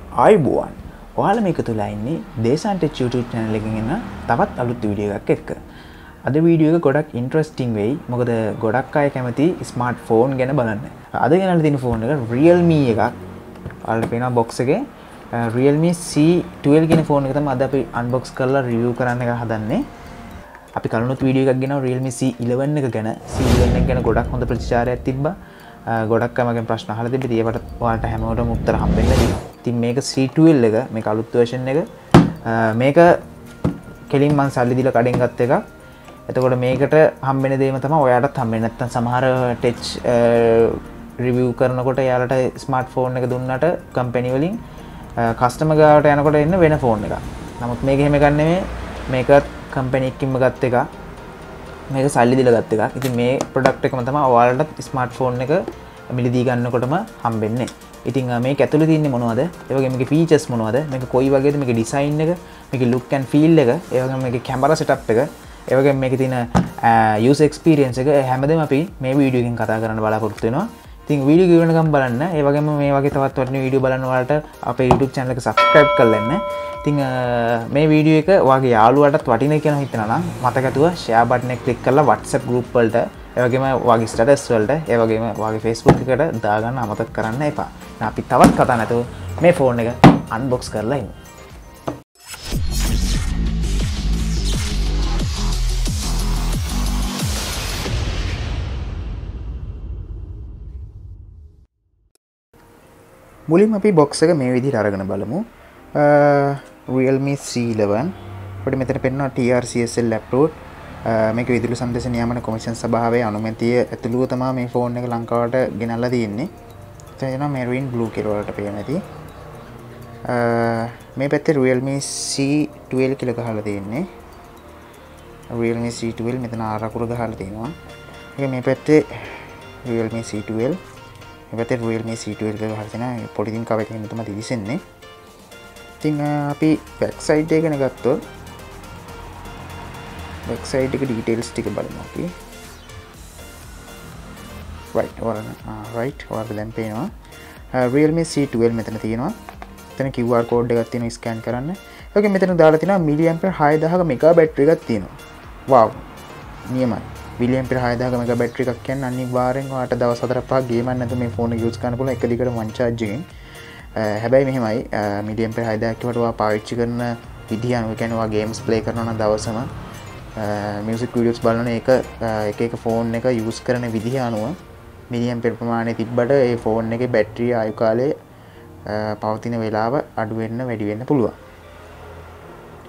ආයුබෝවන්. ඔයාලා මේක තුලා ඉන්නේ DESHAN TECH YouTube channel එකකින් එන තවත් අලුත් වීඩියෝ එකක් එක්ක. අද වීඩියෝ එක ගොඩක් ඉන්ටරෙස්ටිං වෙයි. මොකද ගොඩක් අය කැමති ස්මාර්ට් ෆෝන් ගැන බලන්න. අද ගෙනල්ලා තියෙන ෆෝන් එක Realme එකක්. ඔයාලට පේනවා box එකේ Realme C12 කියන ෆෝන් එක තමයි අද අපි unbox කරලා review කරන්න එක හදන්නේ. අපි කලිනුත් වීඩියෝ එකක් ගෙනාවා Realme C11 එක ගැන. C11 එක ගැන ගොඩක් හොඳ ප්‍රතිචාරයක් තිබ්බා. ගොඩක් අය මගෙන් ප්‍රශ්න අහලා තිබ්බේ. ඒවට ඔයාලට හැමෝටම උත්තර හම්බෙන්න ඇති. ඉතින් මේක C12 එක මේක අලුත් version එක. මේක කෙලින් මම සල්ලි දීලා කඩෙන් ගත්ත එකක්. එතකොට මේකට හම්බෙන දේම තමයි ඔයාලටත් හම්බෙන්නේ. නැත්තම් සමහර ටච් රිවිව් කරනකොට එයාලට ස්මාර්ට්ෆෝන් එක දුන්නට කම්පැනි වලින් කස්ටමර් ගාවට යනකොට එන්න වෙන ෆෝන් එකක්. නමුත් මේක එහෙම එකක් නෙමෙයි. මේකත් කම්පැනි එකකින්ම ගත්ත එකක්. මේක සල්ලි දීලා ගත්ත එකක්. ඉතින් මේ ප්‍රොඩක්ට් එකම තමයි ඔයාලට ස්මාර්ට්ෆෝන් එක මිලදී ගන්නකොටම හම්බෙන්නේ. ඉතින් මේක ඇතුලේ තියෙන්නේ මොනවද? ඒ වගේම මේකේ ෆීචර්ස් මොනවද? මේක කොයි වගේද? මේකේ ඩිසයින් එක, මේකේ ලුක් ඇන්ඩ් ෆීල් එක, ඒ වගේම මේකේ කැමරා සෙටප් එක, ඒ වගේම මේකේ තියෙන යූසර් එක්ස්පීරියන්ස් එක හැමදේම අපි මේ වීඩියෝ එකෙන් කතා කරන්න බලාපොරොත්තු වෙනවා. ඉතින් වීඩියෝ එක වෙනකම් බලන්න. ඒ වගේම මේ වගේ තවත් වටින වීඩියෝ බලන්න ඔයාලට අපේ YouTube channel එක subscribe කරලා ඉන්න. ඉතින් මේ වීඩියෝ එක ඔයාගේ යාළුවාටත් වටිනයි කියලා හිතනවා නම් මතක ඇතුව share button එක click කරලා WhatsApp group වලට, ඒ වගේම ඔයාගේ status වලට, ඒ වගේම ඔයාගේ Facebook එකට දාගන්න අමතක කරන්න එපා. අපි තවත් කතා නැතුව මේ ෆෝන් එක unbox කරලා ඉමු. මුලින්ම අපි box එක මේ විදිහට අරගෙන බලමු. Realme C11 අපිට මෙතන පෙන්නනවා TRCSL approved. මේක විදුලි සංදේශ නියාමන කොමිෂන් සභාවේ අනුමැතිය ඇතුළුව තමයි මේ ෆෝන් එක ලංකාවට ගෙනල්ලා තියෙන්නේ. එතන marine blue කියලා වලට පේන ඇති. මේ පැත්තේ Realme C12 කියලා ගහලා තියෙන්නේ. Realme C12 මෙතන ආර අකුර ගහලා තියෙනවා. ඒක මේ පැත්තේ Realme C12. මේ පැත්තේ Realme C12 කියලා ගහලා තියෙනවා. පොඩි දින් කව එකකින් තමයි දිවිසෙන්නේ. ඉතින් අපි back side එක ගැන ගත්තොත් back side එක details ටික බලමු අපි. right ඔයාලට දැන් පේනවා Realme C12 මෙතන තියෙනවා. මෙතන QR code එකක් තියෙනවා ස්කෑන් කරන්න. ඒ වගේ මෙතන දාලා තියෙනවා milliampere 6000ක මෙගා බැටරි එකක් තියෙනවා. wow නියමයි. milliampere 6000ක මෙගා බැටරි එකක් කියන්නේ අනිවාර්යෙන් ඔයාලට දවස් 4-5 ගේම් එකක් නැතුව මේ ෆෝන් එක යූස් කරන්න පුළුවන් එක දිගට one charge එකෙන්. හැබැයි මෙහෙමයි milliampere 6000ක් කියවට ඔයා පාවිච්චි කරන විදිහ අනුව කියන්නේ ඔයා ගේම්ස් ප්ලේ කරනවා නම් දවසම මියුසික් වීඩියෝස් බලන එක ෆෝන් එක යූස් කරන විදිහ අනුව මිලියම්පෙර් ප්‍රමාණය තිබ්බට ඒ ෆෝන් එකේ බැටරිය ආයු කාලය පවතින වෙලාව අඩු වෙන්න වැඩි වෙන්න පුළුවන්.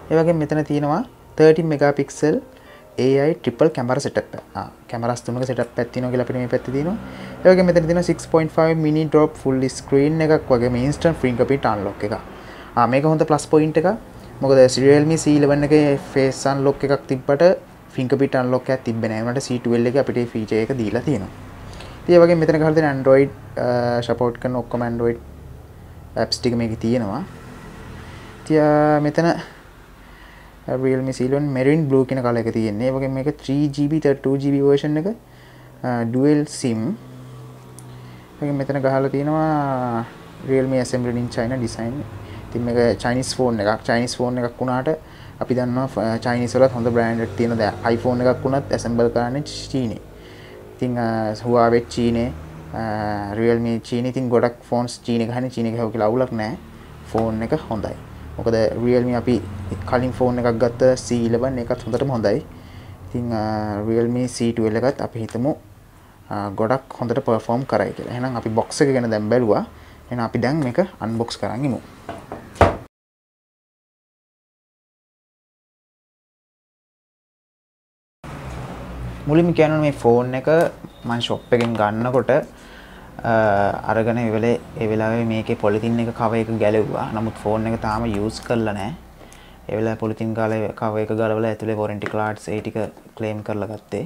ඒ වගේම මෙතන තියෙනවා 13 megapixel AI triple camera setup. Cameras තුනක setup එකක් තියෙනවා කියලා අපිට මේ පැත්තේ තියෙනවා. ඒ වගේම මෙතන තියෙනවා 6.5 mini drop full screen එකක් වගේම instant fingerprint unlock එකක්. මේක හොඳ plus point එකක්. මොකද Realme C11 එකේ face unlock එකක් තිබ්බට fingerprint unlock එකක් තිබ්බේ නැහැ. ඒකට C12 එකේ අපිට මේ feature එක දීලා තියෙනවා. ඒ වගේ මෙතන ගහලා තියෙන Android support කරන ඔක්කොම Android apps ටික මේකේ තියෙනවා. ඉතින් මෙතන Realme C11 marine blue කියන කලර් එක තියෙන්නේ. ඒ වගේ මේක 3GB 32GB version එක dual sim. ඒ මෙතන ගහලා තියෙනවා Realme assembled in China design. ඉතින් මේක Chinese phone එකක්. Chinese phone එකක් වුණාට අපි දන්නවා Chinese වලත් හොඳ brand එකක් තියෙනවා. දැන් iPhone එකක් වුණත් assemble කරන්නේ චීනේ. ඉතින් Huawei චීනේ, Realme චීනේ. ඉතින් ගොඩක් phones චීනේ ගහන්නේ. චීනේ ගහුව කියලා අවුලක් නැහැ. phone එක හොඳයි. මොකද Realme අපි කලින් phone එකක් ගත්ත C11 එකත් හොඳටම හොඳයි. ඉතින් Realme C12 එකත් අපි හිතමු ගොඩක් හොඳට perform කරයි කියලා. එහෙනම් අපි box එක ගැන දැන් බැලුවා. එහෙනම් අපි දැන් මේක unbox කරන් ඉමු. මුලින්ම කියනවා මේ ෆෝන් එක මම ෂොප් එකෙන් ගන්නකොට අරගෙන ඒ වෙලාවේ මේකේ පොලිතින් එක කව එක ගැලෙව්වා. නමුත් ෆෝන් එක තාම යූස් කරලා නැහැ. ඒ වෙලාවේ පොලිතින් කව එක ගලවලා ඇතුලේ warranty cards ඒ ටික claim කරලා ගත්තේ.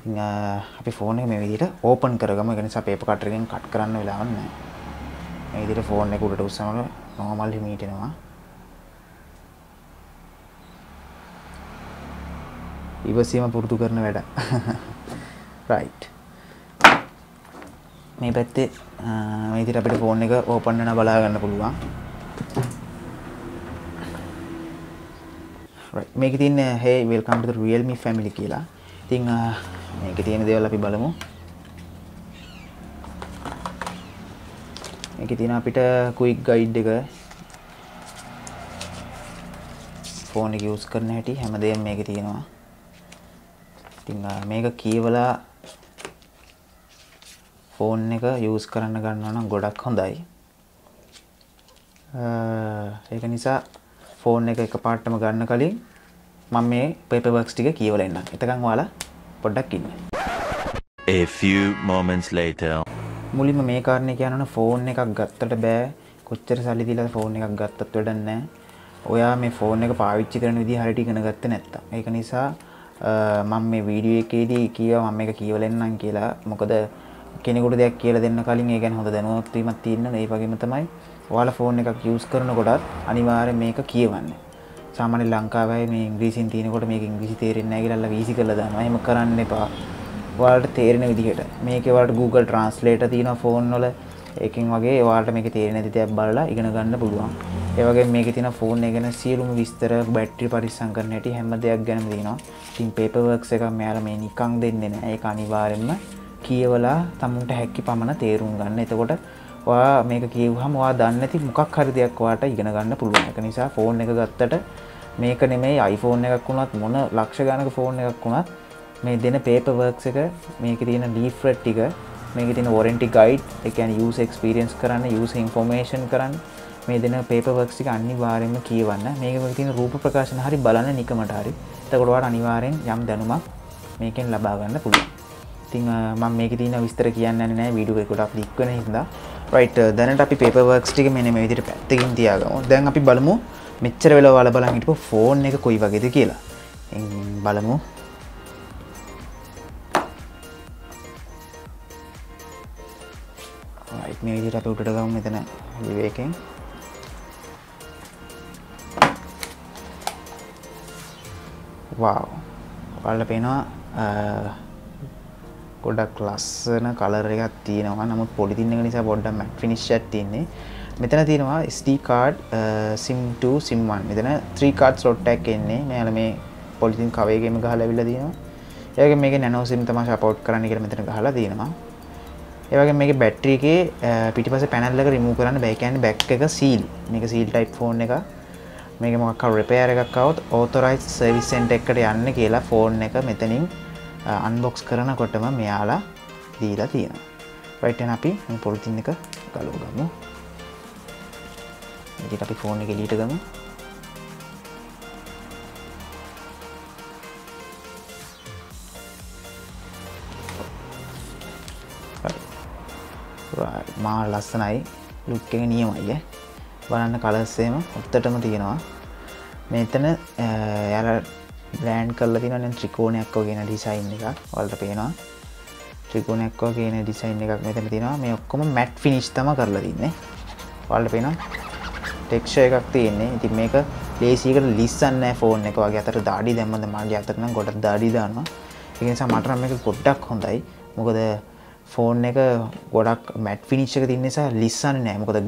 ඉතින් අපි ෆෝන් එක මේ විදිහට ඕපන් කරගමු. ඒ නිසා පේපර් කටර් එකෙන් කට් කරන්න වෙලාවක් නැහැ. මේ විදිහට ෆෝන් එක උඩට උස්සනකොට normal හිමීට එනවා. ඉවසීම පුරුදු කරන වැඩ. right මේ පැත්තේ මේ විදිහට අපිට ෆෝන් එක ඕපන් වෙනවා බලා ගන්න පුළුවන්. right මේකේ තියෙන hey welcome to the Realme family කියලා. ඉතින් මේකේ තියෙන දේවල් අපි බලමු. මේකේ තියෙන අපිට quick guide එක ෆෝන් එක යූස් කරන හැටි හැමදේම මේකේ තියෙනවා. ඉතින් මේක කියවලා ෆෝන් එක යූස් කරන්න ගන්නවා නම් ගොඩක් හොඳයි. ඒක නිසා ෆෝන් එක එකපාරටම ගන්න කලින් මම මේ paperworks ටික කියවලා එන්නම්. එතකන් ඔයාලා පොඩ්ඩක් ඉන්න. A few moments later. මුලින්ම මේ කාරණේ කියනවනේ ෆෝන් එකක් ගත්තට බෑ. කොච්චර සල්ලි දීලා ෆෝන් එකක් ගත්තත් වැඩක් නැහැ. ඔයා මේ ෆෝන් එක පාවිච්චි කරන විදිහ හරියට ඉගෙන ගත්තේ නැත්තම්. ඒක නිසා මම මේ වීඩියෝ එකේදී කියවා මම මේක කියවලා එන්නම් කියලා. මොකද කෙනෙකුට දෙයක් කියලා දෙන්න කලින් ඒ ගැන හොඳ දැනුමක් වීමක් තියෙන්න ඕනේ. ඒ වගේම තමයි ඔයාලා ෆෝන් එකක් යූස් කරනකොටත් අනිවාර්යෙන් මේක කියවන්න. සාමාන්‍ය ලංකාවේ මේ ඉංග්‍රීසියෙන් තියෙනකොට මේක ඉංග්‍රීසි තේරෙන්නේ නැහැ කියලා වීසි කරලා දානවා. එහෙම කරන්න එපා. ඔයාලට තේරෙන විදිහට. මේකේ ඔයාලට Google Translator තියෙනවා ෆෝන් වල. ඒකෙන් වගේ ඔයාලට මේක තේරෙන නැති දේක් බලලා ඉගෙන ගන්න පුළුවන්. ඒ වගේම මේකේ තියෙන ෆෝන් එක ගැන සියලුම විස්තර, බැටරි පරිස්සම් කරන හැටි හැම දෙයක් ගැනම තියෙනවා. ඉතින් paperworks එක මෙයාලා මේ නිකන් දෙන්නේ නැහැ. ඒක අනිවාර්යෙන්ම කියවලා තමුන්ට හැකි පමණ තේරුම් ගන්න. එතකොට ඔයා මේක කියවුවහම ඔයා දන්නේ නැති මොකක් හරි දෙයක් ඔයාට ඉගෙන ගන්න පුළුවන්. ඒක නිසා ෆෝන් එක ගත්තට මේක නෙමෙයි iPhone එකක් වුණත් මොන ලක්ෂ ගණනක ෆෝන් එකක් වුණත් මේ දෙන paperworks එක මේකේ තියෙන leaflet ටික මේකේ තියෙන warranty guide ඒ කියන්නේ user experience කරන්න user information කරන්න මේ දෙන paperworks ටික අනිවාර්යයෙන්ම කියවන්න. මේකේ තියෙන රූප ප්‍රකාශන හරි බලන්න නිකමට හරි. එතකොට ඔයාලට අනිවාර්යෙන් යම් දැනුමක් මේකෙන් ලබා ගන්න පුළුවන්. ඉතින් මම මේකේ තියෙන විස්තර කියන්නේ නැහැ වීඩියෝ එක ගොඩක් ලික් වෙන හින්දා. right දැනට අපි paperworks ටික මෙන්න මේ විදිහට පැත්තකින් තියාගමු. දැන් අපි බලමු මෙච්චර වෙලා ඔයාලා බලන් හිටපු ෆෝන් එක කොයි වගේද කියලා. බලමු. right මේ විදිහට අපි උඩට ගමු මෙතන විවේකයෙන්. wow ඔයාලට පේනවා ගොඩක් ලස්සන කලර් එකක් තියෙනවා. නමුත් පොලිතින් එක නිසා පොඩ්ඩක් මැට් ෆිනිෂ් එකක් තියෙන්නේ. මෙතන තියෙනවා SD card SIM 2 SIM 1. මෙතන 3 card slot එකක් එන්නේ. මෙයාලා මේ පොලිතින් කවර් එකේම ගහලා ඇවිල්ලා තියෙනවා. ඒ වගේම මේකේ nano SIM තමයි සපෝට් කරන්න කියලා මෙතන ගහලා තියෙනවා. ඒ වගේම මේකේ බැටරි එකේ පිටිපස්සේ පැනල් එක රිමූව් කරන්න බෑ. ඒ කියන්නේ බෑක් එක සීල්. මේක සීල් type ෆෝන් එක. මේක මොකක් හරි රිපෙයාර් එකක් આવොත් authorized service center එකට යන්න කියලා ෆෝන් එක මෙතනින් අන්බොක්ස් කරනකොටම මෙයාලා දීලා තියෙනවා. right එහෙනම් අපි මේ පොලිතින් එක ගලව ගමු. ඉතින් අපි ෆෝන් එක එළියට ගමු. right මා ලස්සනයි ලුක් එක නියමයි බලන්න කලර්ස් එහෙම උත්තරටම තියෙනවා. මෙතන යාලා බ්‍රෑන්ඩ් කරලා තියෙනවා නම් ත්‍රිකෝණයක් වගේ න ඩිසයින් එකක් ඔයාලට පේනවා. ත්‍රිකෝණයක් වගේ න ඩිසයින් එකක් මෙතන තියෙනවා. මේ ඔක්කොම මැට් ෆිනිෂ් තමයි කරලා තින්නේ. ඔයාලට පේනවා ටෙක්ස්චර් එකක් තියෙන්නේ. ඉතින් මේක ලේසියකට ලිස්සන්නේ නැහැ ෆෝන් එක වගේ. අතට දාඩි දැම්මද මාගේ අතට නම් ගොඩක් දාඩි දානවා. ඒ නිසා මට නම් මේක ගොඩක් හොඳයි. මොකද ෆෝන් එක ගොඩක් මැට් ෆිනිෂ් එක තියෙන නිසා ලිස්සන්නේ නැහැ. මොකද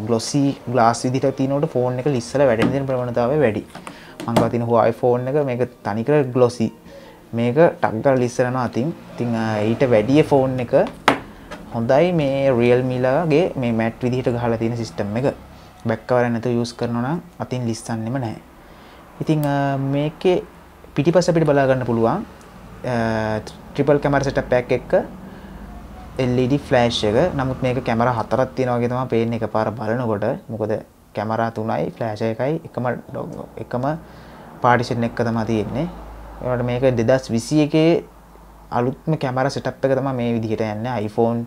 ග්ලොසි ග්ලාස් විදිහට තියෙනකොට ෆෝන් එක ලිස්සලා වැඩෙන දෙන ප්‍රවණතාවය වැඩි. මම ගාව තියෙන Huawei ෆෝන් එක මේක තනිකර ග්ලොසි. මේක ටක් ගාලා ලිස්සනවා අතින්. ඉතින් ඊට වැඩිය ෆෝන් එක හොඳයි මේ Realme ලාගේ මේ මැට් විදිහට ගහලා තියෙන සිස්ටම් එක. බෑක් කවර් එක නැතුව යූස් කරනවා නම් අතින් ලිස්සන්නෙම නැහැ. ඉතින් මේකේ පිටිපස්ස අපිට බලා ගන්න පුළුවන් ට්‍රිපල් කැමරා සෙටප් එකක් එක්ක LED ෆ්ලෑෂ් එක. නමුත් මේක කැමරා හතරක් තියෙනවා වගේ තමයි පේන්නේ එකපාර බලනකොට. මොකද කැමරා 3යි ෆ්ලෑෂ් එකයි එකම පාටිෂන් එක තමයි තියෙන්නේ. ඒකට මේක 2021 අලුත්ම කැමරා සෙටප් එක තමයි මේ විදිහට යන්නේ. iPhone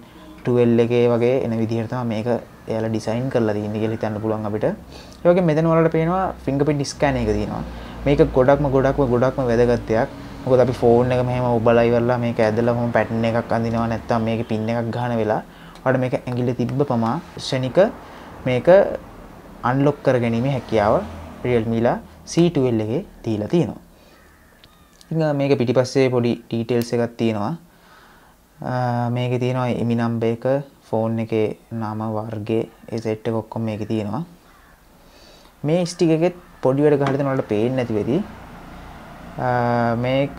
12 එකේ වගේ එන විදිහට තමයි මේක එයාලා ඩිසයින් කරලා තියෙන්නේ කියලා හිතන්න පුළුවන් අපිට. ඒ වගේම මෙතන වලට පේනවා ෆින්ගර්ප්‍රින්ට් ස්කෑන් එක තියෙනවා. මේක ගොඩක්ම වැදගත් දෙයක්. මොකද අපි ෆෝන් එක මෙහෙම ඔබලා ඉවරලා මේක ඇදලා මොම පැටර්න් එකක් අඳිනවා නැත්නම් මේකේ පින් එකක් ගන්න වෙලා ඔයාලට මේක ඇඟිල්ලේ තිබ්බ පමා ශනික මේක අන්ලොක් කරගැනීමේ හැකියාව Realme ලා C12 එකේ දීලා තියෙනවා. ඉතින් මේක පිටිපස්සේ පොඩි ඩීටේල්ස් එකක් තියෙනවා. මේකේ තියෙනවා එමි නම්බර් එක, ෆෝන් එකේ නම වර්ගය, ඒ සෙට් එක ඔක්කොම මේකේ තියෙනවා. මේ ස්ටික් එකෙත් පොඩි වැඩ ගහලා දෙනවලට පේන්නේ නැති වෙයි. මේක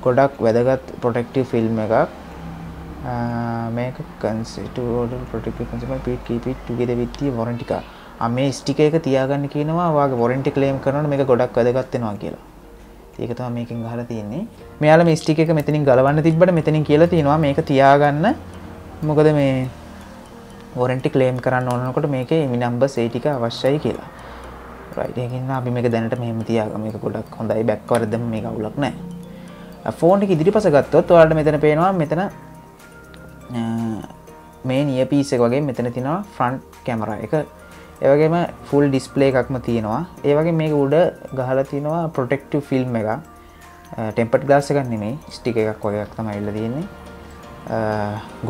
ගොඩක් වැදගත් ප්‍රොටෙක්ටිව් ෆිල්ම් එකක්. මේක consider protective consumer keep it together with the warranty card. මේ ස්ටිකර් එක තියාගන්න කියනවා ඔයාගේ warranty claim කරනකොට මේක ගොඩක් වැදගත් වෙනවා කියලා. ඒක තමයි මේකෙන් අහලා තියෙන්නේ. මෙයාලා මේ ස්ටිකර් එක මෙතනින් ගලවන්න තිබ්බට මෙතනින් කියලා තියෙනවා මේක තියාගන්න. මොකද මේ warranty claim කරන්න ඕනකොට මේකේ එමි නම්බර්ස් ඒ ටික අවශ්‍යයි කියලා. right. ඒකින් අපි මේක දැනට මෙහෙම තියාගමු. මේක ගොඩක් හොඳයි බෑක්වර්ඩ් දැම්ම මේක අවුලක් නැහැ. ෆෝන් එක ඉදිරිපස ගත්තොත් ඔයාලට මෙතන පේනවා මෙතන මේන් ඉයර්පීස් එක වගේ මෙතන තියෙනවා ෆ්‍රන්ට් කැමරා එක. ඒ වගේම ෆුල් ඩිස්ප්ලේ එකක්ම තියෙනවා. ඒ වගේම මේක උඩ ගහලා තියෙනවා ප්‍රොටෙක්ටිව් ෆිල්ම් එකක්. ටෙම්පර්ඩ් ග්ලාස් එකක් නෙමෙයි, ස්ටික් එකක් වගේ එකක් තමයි ඉල්ල තියෙන්නේ.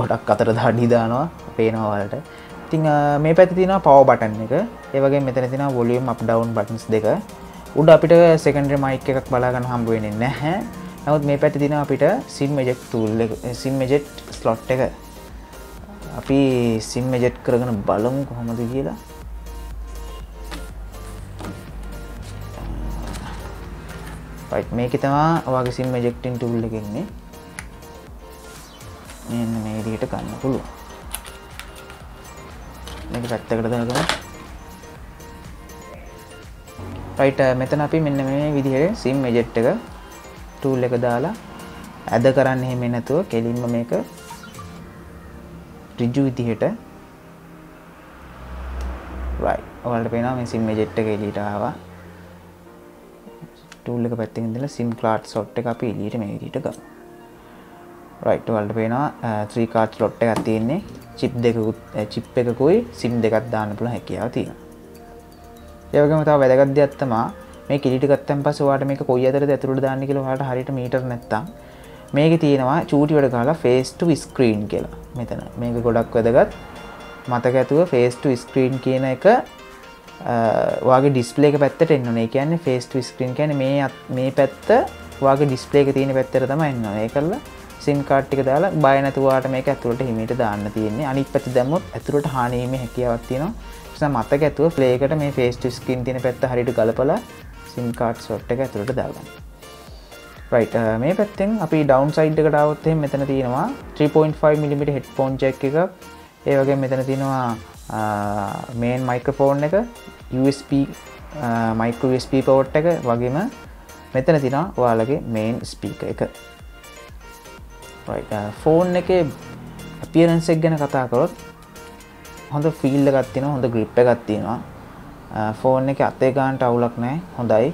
ගොඩක් අතට දාඩි දානවා පේනවා ඔයාලට. ඉතින් මේ පැත්තේ තියෙනවා පවර් බටන් එක. ඒ වගේම මෙතන තියෙනවා වොලියුම් අප් ඩවුන් බටන්ස් දෙක. උඩ අපිට සෙකන්ඩරි මයික් එකක් බලා ගන්න හම්බ වෙන්නේ නැහැ. නමුත් මේ පැත්තේ තියෙනවා අපිට SIM eject tool එක, SIM eject slot එක. අපි SIM eject කරගෙන බලමු කොහොමද කියලා. right, මේකේ තමයි ඔයාගේ SIM ejecting tool එක ඉන්නේ. මෙන්න මේ විදිහට ගන්න පුළුවන්. මේක පැත්තකට දාගමු. right, මෙතන අපි මෙන්න මේ විදිහට SIM eject එක tool එක දාලා ඇද කරන්න එහෙම නැතුව කෙලින්ම මේක ඍජු විදිහට right, ඔයාලට පේනවා මේ SIM eject එක එළියට ආවා. tool එක පැත්තකින් ඉඳලා SIM card slot එක අපි එළියට මේ විදිහට ගමු. right, ඔයාලට පේනවා 3 card slot එකක් තියෙන්නේ. chip එකකුයි SIM දෙකක් දාන්න පුළුවන් හැකියාව තියෙනවා. ඒ වගේම තව වැදගත් දෙයක් තමයි මේ කිලිට ගත්තන් පස්සේ ඔයාලට මේක කොයි අතරද ඇතුළට දාන්න කියලා ඔයාලට හරියට මීටර නැත්තම් මේකේ තියෙනවා චූටි වල ගහලා face to screen කියලා. මෙතන මේක ගොඩක් වැදගත්. මතක ඇතුව face to screen කියන එක ඔයාගේ ඩිස්ප්ලේ එක පැත්තට එන්න ඕනේ. ඒ කියන්නේ face to screen කියන්නේ මේ පැත්ත ඔයාගේ ඩිස්ප්ලේ එක තියෙන පැත්තට තමයි එන්න ඕනේ. ඒකල්ල SIM card ටික දාලා බය නැතුව ඔයාලට මේක ඇතුළට හිමීට දාන්න තියෙන්නේ. අනිත් පැත්ත දැම්මොත් ඇතුළට හානි වීමේ හැකියාවක් තියෙනවා. ඒ නිසා මතක ඇතුව play එකට මේ face to screen තියෙන පැත්ත හරියට ගලපලා SIM card slot එක ඇතුළට දාගන්න. right, මේ පැත්තෙන් අපි down side එකට આવොත් එහෙනම් මෙතන තියෙනවා 3.5mm headphone jack එකක්. ඒ වගේම මෙතන තියෙනවා main microphone එක, USB micro USB port එක වගේම මෙතන තියෙනවා ඔයාලගේ main speaker එක. right, phone එකේ appearance එක ගැන කතා කරොත් හොඳ feel එකක් තියෙනවා, හොඳ grip එකක් තියෙනවා. ෆෝන් එක අතේ ගන්නට අවුලක් නැහැ. හොඳයි.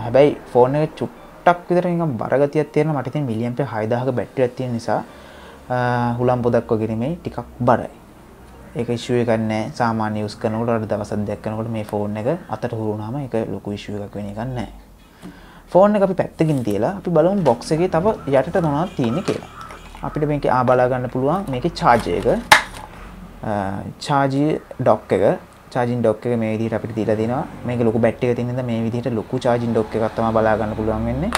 හැබැයි ෆෝන් එක චුට්ටක් විතර නිකන් බර ගතියක් තියෙනවා. මට ඉතින් මිලියම්පියර් 6000ක බැටරියක් තියෙන නිසා හුලම් පොදක් වගේ නෙමෙයි, ටිකක් බරයි. ඒක ඉෂුව එකක් නැහැ. සාමාන්‍ය යූස් කරනකොට අර දවසක් දෙකක් කරනකොට මේ ෆෝන් එක අතට හුරුනාම ඒක ලොකු ඉෂුව එකක් වෙන එකක් නැහැ. ෆෝන් එක අපි පැත්තකින් තියලා අපි බලමු බොක්ස් එකේ තව යටට මොනවද තියෙන්නේ කියලා. අපිට මේකේ බලා ගන්න පුළුවන් මේකේ charger එක. charging dock එක. charging dock එක මේ විදිහට අපිට දීලා තිනවා. මේක ලොකු බැටරි එකක් තියෙන නිසා මේ විදිහට ලොකු charging dock එකක් තමයි බලා ගන්න පුළුවන් වෙන්නේ.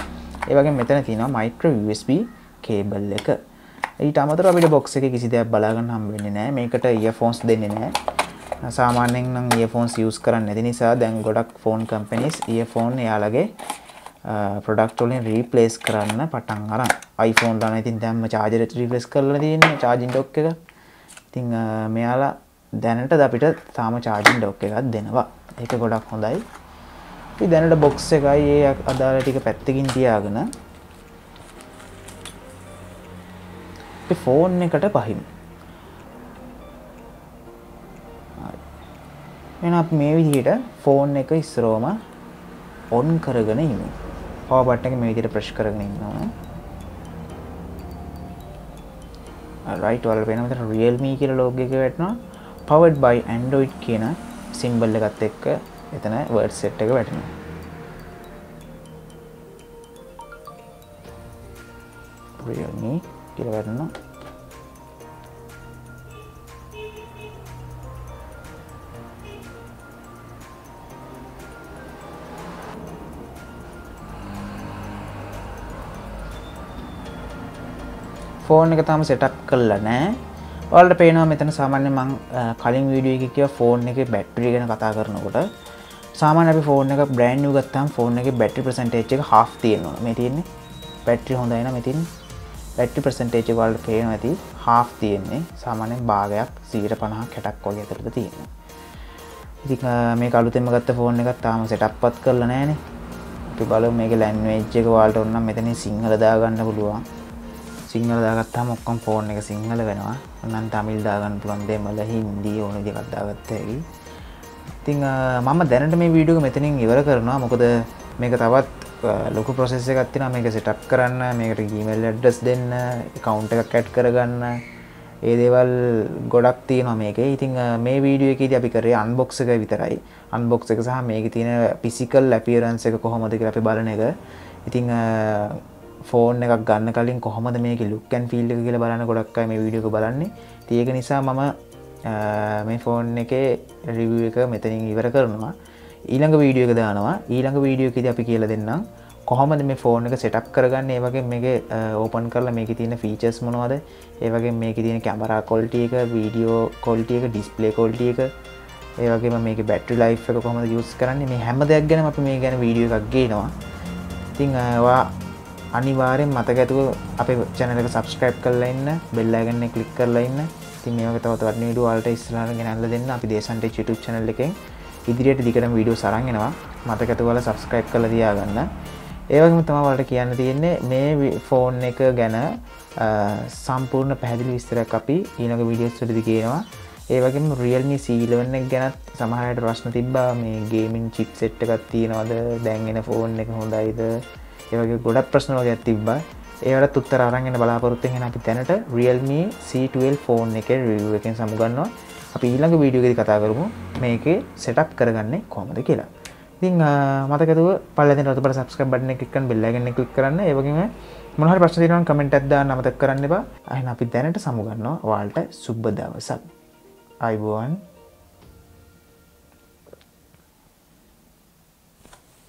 ඒ වගේම මෙතන තියෙනවා micro USB cable එක. ඊට අමතරව අපිට box එකේ කිසි දෙයක් බලා ගන්න හම්බ වෙන්නේ නැහැ. මේකට earphones දෙන්නේ නැහැ. සාමාන්‍යයෙන් නම් earphones use කරන්නේ නැති නිසා දැන් ගොඩක් phone companies earphone එයාලගේ product වලින් replace කරන්න පටන් අරන්. iPhone ලා නම් ඉතින් දැන්ම charger එක replace කරලා තියෙන්නේ charging dock එක. ඉතින් මෙයාලා දැනට අපිට තාම charging dock එකක් දෙනවා. ඒක ගොඩක් හොඳයි. අපි දැනට box එකයි ඒ අදාළ ටික පැත්තකින් තියාගෙන අපි phone එකට පහිමු. හරි. එහෙනම් අපි මේ විදිහට phone එක ඉස්සරවම on කරගෙන ඉමු. power button එක මේ විදිහට press කරගෙන ඉන්නවා. right, ඔයාලට පේනවා මෙතන Realme කියලා logo එක වැටෙනවා. powered by Android කියන symbol එකත් එක්ක එතන word set එක වැටෙනවා. Realme කියලා වැටෙනවා. ෆෝන් එක තාම සෙටප් කරලා නැහැ. ඔයාලට පේනවා මෙතන සාමාන්‍යයෙන් මම කලින් වීඩියෝ එකේ කිව්වා ෆෝන් එකේ බැටරි ගැන කතා කරනකොට සාමාන්‍යයෙන් අපි ෆෝන් එක බ්‍රෑන්ඩ් නිව් ගත්තාම ෆෝන් එකේ බැටරි percentage එක half තියෙනවා. මේ තියෙන්නේ බැටරි හොඳයි නේද? මේ තියෙන්නේ බැටරි percentage එක වලට පේනවා ඇති half තියෙන්නේ. සාමාන්‍යයෙන් භාගයක් 150 60ක් වගේ අතරට තියෙනවා. ඉතින් මේක අලුතෙන්ම ගත්ත ෆෝන් එකක් තාම setup වත් කරලා නැහැනේ. අපි බලමු මේකේ language එක ඔයාලට ඕන නම් මෙතනින් සිංහල දාගන්න පුළුවන්. සිංහල දාගත්තාම ඔක්කොම ෆෝන් එක සිංහල වෙනවා. නම් තමිල් දාගන්න පුළුවන් දෙමළ හින්දි ඕන විදිහකට දාගත්ත හැකි. ඉතින් මම දැනට මේ වීඩියෝ එක මෙතනින් ඉවර කරනවා. මොකද මේක තවත් ලොකු ප්‍රොසෙස් එකක් තියෙනවා. මේක සෙටප් කරන්න, මේකට ඊමේල් ඇඩ්‍රස් දෙන්න, account එකක් ඇඩ් කරගන්න. ඒ දේවල් ගොඩක් තියෙනවා මේකේ. ඉතින් මේ වීඩියෝ එකේදී අපි කරේ අන්බොක්ස් එක විතරයි. අන්බොක්ස් එක සහ මේකේ තියෙන ෆිසිකල් අපියරන්ස් එක කොහොමද කියලා අපි බලන එක. ඉතින් ෆෝන් එකක් ගන්න කලින් කොහොමද මේකේ ලුක් ඇන්ඩ් ෆීල් එක කියලා බලන්න ගොඩක් අය මේ වීඩියෝ එක බලන්නේ. ඉතින් ඒක නිසා මම මේ ෆෝන් එකේ රිවිව් එක මෙතනින් ඉවර කරනවා. ඊළඟ වීඩියෝ එක දානවා. ඊළඟ වීඩියෝ එකේදී අපි කියලා දෙන්නම් කොහොමද මේ ෆෝන් එක සෙටප් කරගන්නේ. ඒ වගේම මේකේ ඕපන් කරලා මේකේ තියෙන ෆීචර්ස් මොනවද? ඒ වගේම මේකේ තියෙන කැමරා ක්වොලිටි එක, වීඩියෝ ක්වොලිටි එක, ඩිස්ප්ලේ ක්වොලිටි එක, ඒ වගේම මේකේ බැටරි ලයිෆ් එක කොහොමද යූස් කරන්නේ, මේ හැම දෙයක් ගැනම අපි මේ ගැන වීඩියෝ එකක් ගේනවා. ඉතින් ඔයා අනිවාර්යෙන් මතක ඇතුව අපේ channel එක subscribe කරලා ඉන්න, bell icon එක click කරලා ඉන්න. ඉතින් මේ වගේ තවත් වටින වීඩියෝ වලට ඉස්සරහට ගෙනල්ලා දෙන්න. අපි DESHAN TECH YouTube channel එකෙන් ඉදිරියට දිගටම වීඩියෝස් අරන් එනවා. මතක ඇතුව ඔයාලා subscribe කරලා තියාගන්න. ඒ වගේම තමයි ඔයාලට කියන්න තියෙන්නේ මේ ෆෝන් එක ගැන සම්පූර්ණ පැහැදිලි විස්තරයක් අපි ඊළඟ වීඩියෝස් වලදී කියනවා. ඒ වගේම Realme C11 එක ගැන සමහර අයට ප්‍රශ්න තිබ්බා. මේ ගේමින් chipset එකක් තියෙනවද? දැන් එන ෆෝන් එක හොඳයිද? ඒ වගේ ගොඩක් ප්‍රශ්න වගේක් තිබ්බා. ඒවලට උත්තර අරන් එන්න බලාපොරොත්තු වෙන අපි දැනට Realme C12 ෆෝන් එකේ රිවිව් එකෙන් සමුගන්නවා. අපි ඊළඟ වීඩියෝ එකේදී කතා කරමු මේකේ setup කරගන්නේ කොහොමද කියලා. ඉතින් මතක ඇතුව පල්ලෙන් රතුපට subscribe button එක click කරන්න, bell icon එක click කරන්න. ඒ වගේම මොන හරි ප්‍රශ්න තියෙනවා නම් comment එකක් දාන්න අමතක කරන්න එපා. එහෙනම් අපි දැනට සමුගන්නවා. ඔයාලට සුබ දවසක්. ආයුබෝවන්.